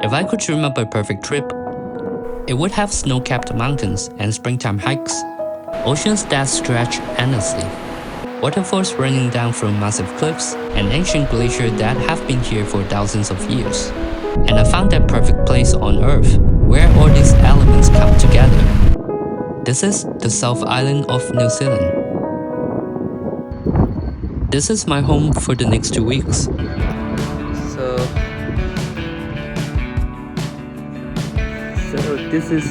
If I could dream up a perfect trip, it would have snow-capped mountains and springtime hikes, oceans that stretch endlessly, waterfalls running down from massive cliffs, and ancient glaciers that have been here for thousands of years. And I found that perfect place on Earth, where all these elements come together. This is the South Island of New Zealand. This is my home for the next 2 weeks. So this is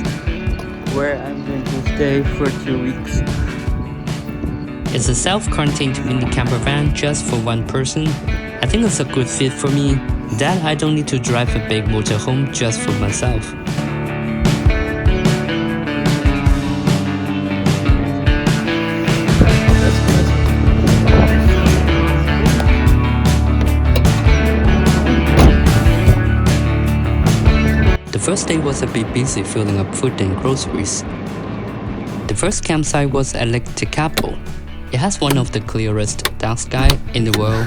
where I'm going to stay for 2 weeks. It's a self-contained mini campervan just for one person. I think it's a good fit for me, that I don't need to drive a big motorhome just for myself. The first day was a bit busy filling up food and groceries. The first campsite was at Lake Tekapo. It has one of the clearest dark sky in the world.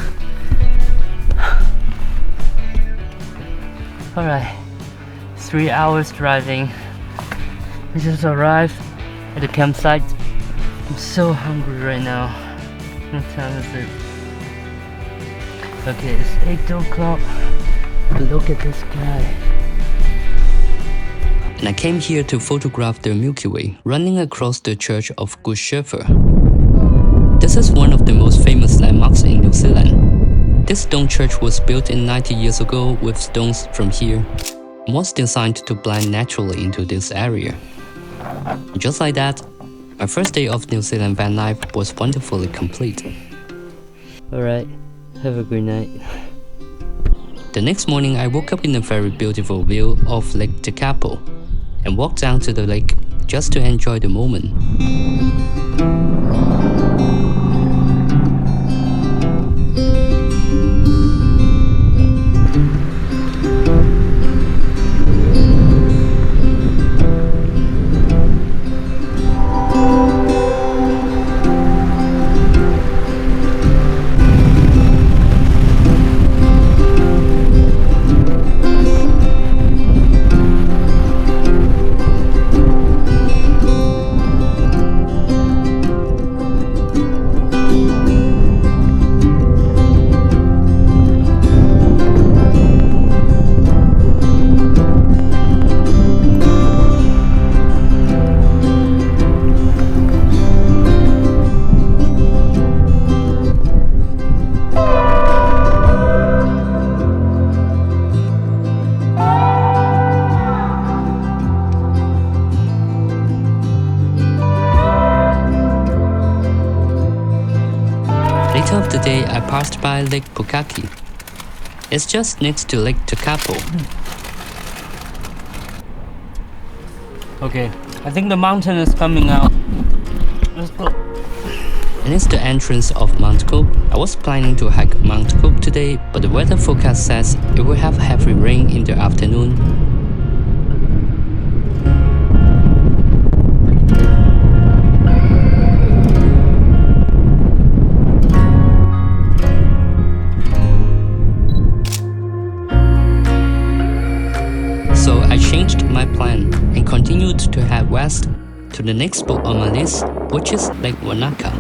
Alright, 3 hours driving. We just arrived at the campsite. I'm so hungry right now. What time is it? Okay, it's 8 o'clock. Look at this sky. And I came here to photograph the Milky Way running across the Church of Good Shepherd. This is one of the most famous landmarks in New Zealand. This stone church was built in 90 years ago with stones from here and was designed to blend naturally into this area. And just like that, my first day of New Zealand van life was wonderfully complete. Alright, have a good night. The next morning I woke up in a very beautiful view of Lake Tekapo and walked down to the lake just to enjoy the moment. Later of the day, I passed by Lake Pukaki. It's just next to Lake Tekapo. Okay, I think the mountain is coming out. Let's go. And it's the entrance of Mount Cook. I was planning to hike Mount Cook today, but the weather forecast says it will have heavy rain in the afternoon. So I changed my plan and continued to head west to the next spot on my list, which is Lake Wanaka.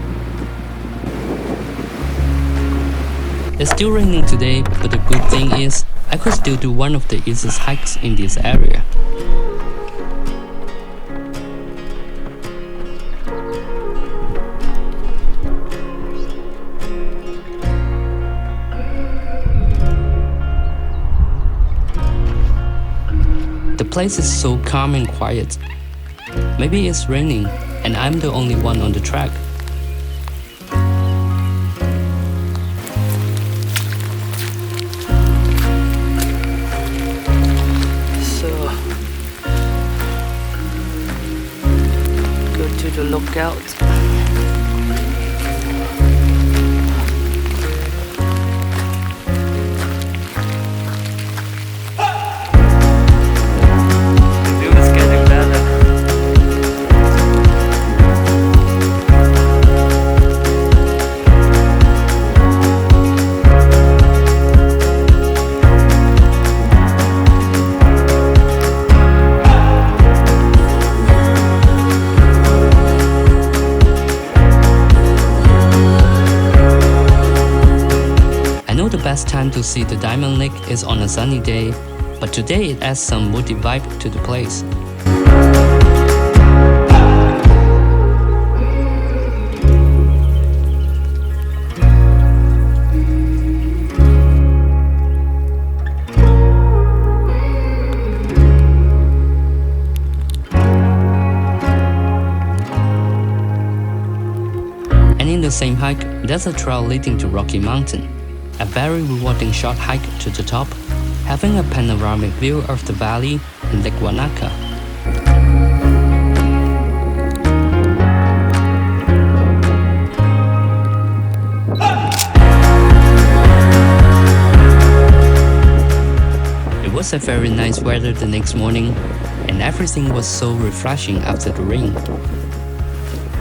It's still raining today, but the good thing is I could still do one of the easiest hikes in this area. The place is so calm and quiet. Maybe it's raining and I'm the only one on the track. So, go to the lookout. time to see the Diamond Lake is on a sunny day, but today it adds some woody vibe to the place. And in the same hike, there's a trail leading to Rocky Mountain, a very rewarding short hike to the top, having a panoramic view of the valley and Lake Wanaka. It was a very nice weather the next morning, and everything was so refreshing after the rain.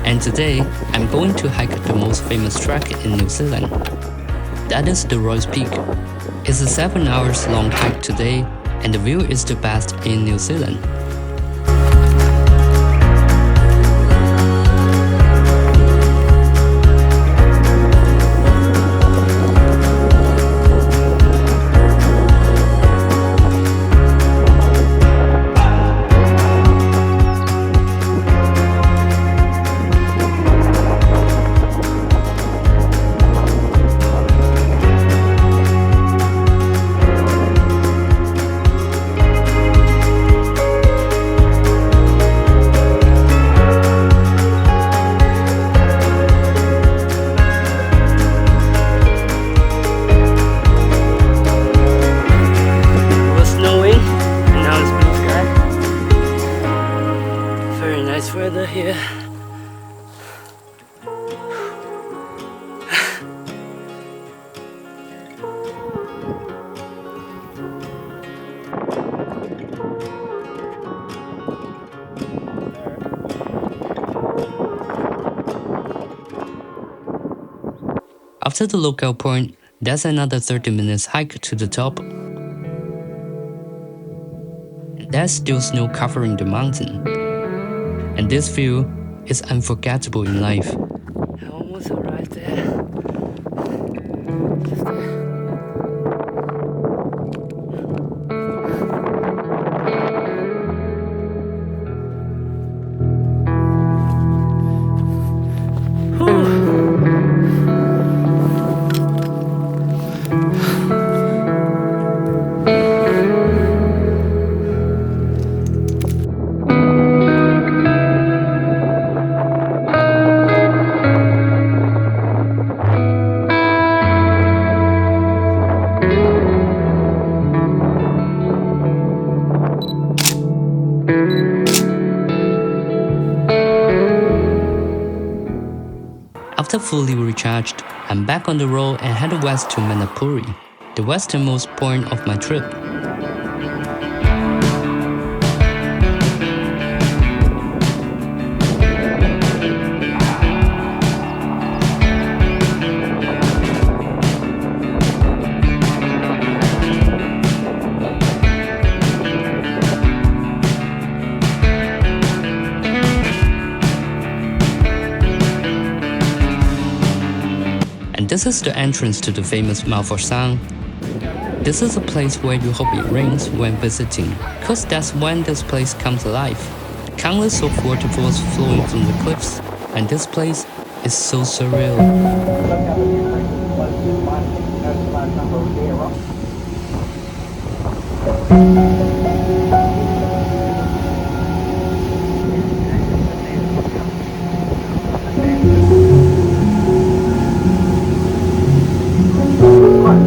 And today, I'm going to hike the most famous track in New Zealand. That is the Roy's Peak. It's a 7 hours long hike today, and the view is the best in New Zealand. Weather here. After the lookout point, there's another 30 minutes hike to the top. There's still snow covering the mountain, and this view is unforgettable in life. I almost arrived there. Just there. After fully recharged, I'm back on the road and headed west to Manapuri, the westernmost point of my trip. This is the entrance to the famous Milford Sound. This is a place where you hope it rains when visiting, cause that's when this place comes alive. Countless of waterfalls flowing from the cliffs, and this place is so surreal.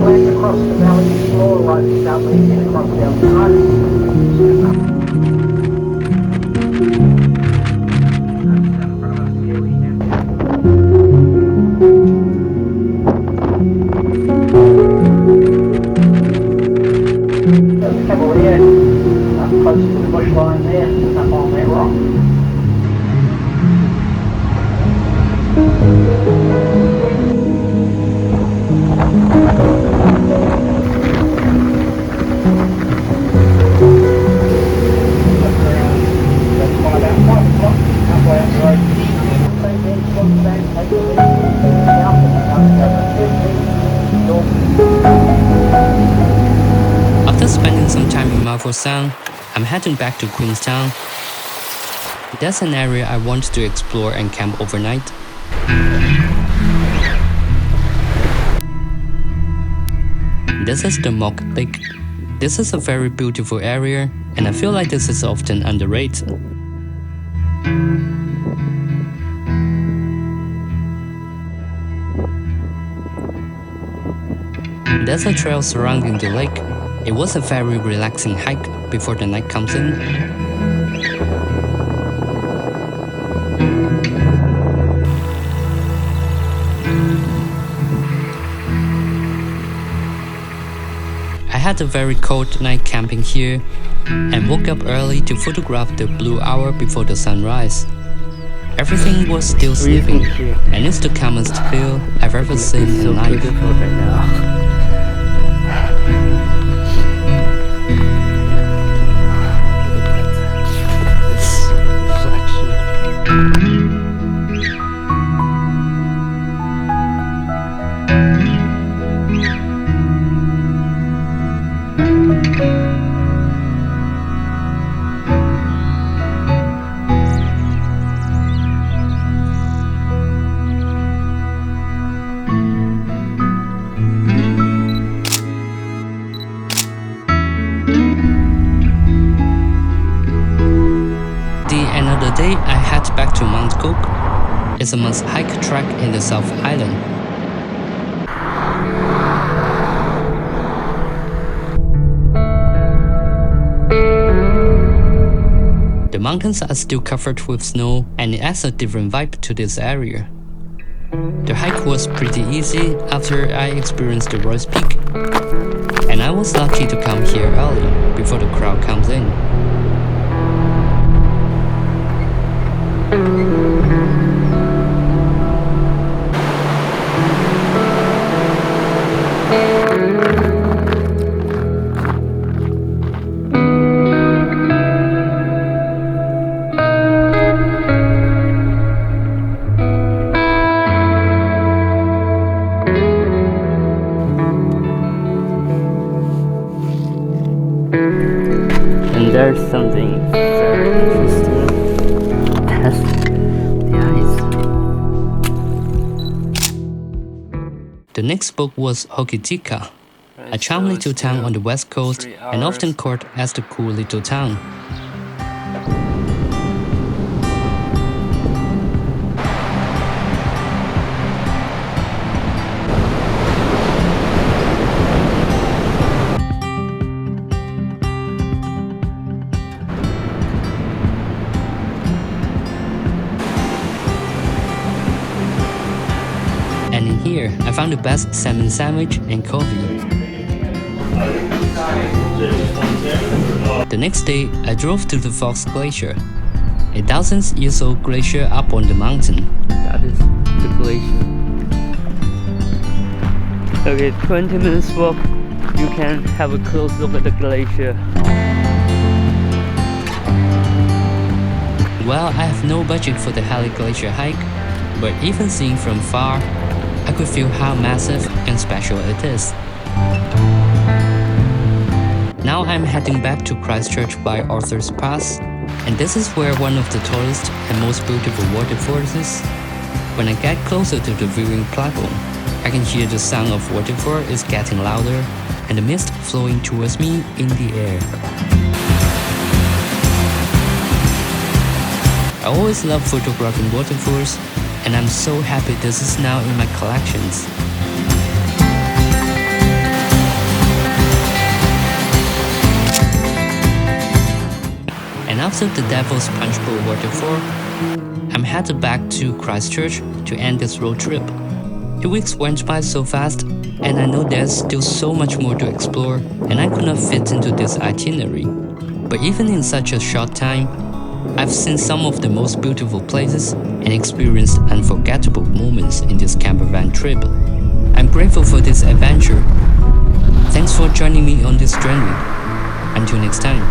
Across the valley floor, right down leading across the outside. Close to the bush line there, up on that rock. spend some time in Milford Sound, I'm heading back to Queenstown. That's an area I want to explore and camp overnight. This is the Moke Lake. This is a very beautiful area, and I feel like this is often underrated. There's a trail surrounding the lake. It was a very relaxing hike before the night comes in. I had a very cold night camping here and woke up early to photograph the blue hour before the sunrise. Everything was still sleeping, and it's the calmest feel I've ever seen in life. Right now. Another day, I head back to Mount Cook. It's a must-hike track in the South Island. The mountains are still covered with snow, and it adds a different vibe to this area. The hike was pretty easy after I experienced the Royce Peak, and I was lucky to come here early before the crowd comes in. And there's something very interesting. That's the ice. The next book was Hokitika, a charming little town on the west coast and often called as the cool little town. And in here, I found the best salmon sandwich and coffee. The next day, I drove to the Fox Glacier, a thousands-year-old glacier up on the mountain. That is the glacier. Okay, 20 minutes walk, you can have a close look at the glacier. Well, I have no budget for the Halley Glacier hike, but even seeing from far, I could feel how massive and special it is. Now I'm heading back to Christchurch by Arthur's Pass, and this is where one of the tallest and most beautiful waterfalls is. When I get closer to the viewing platform, I can hear the sound of waterfall is getting louder and the mist flowing towards me in the air. I always love photographing waterfalls, and I'm so happy this is now in my collections. And after the Devil's Punchbowl waterfall, I'm headed back to Christchurch to end this road trip. 2 weeks went by so fast, and I know there's still so much more to explore, and I could not fit into this itinerary. But even in such a short time, I've seen some of the most beautiful places and experienced unforgettable moments in this campervan trip. I'm grateful for this adventure. Thanks for joining me on this journey. Until next time.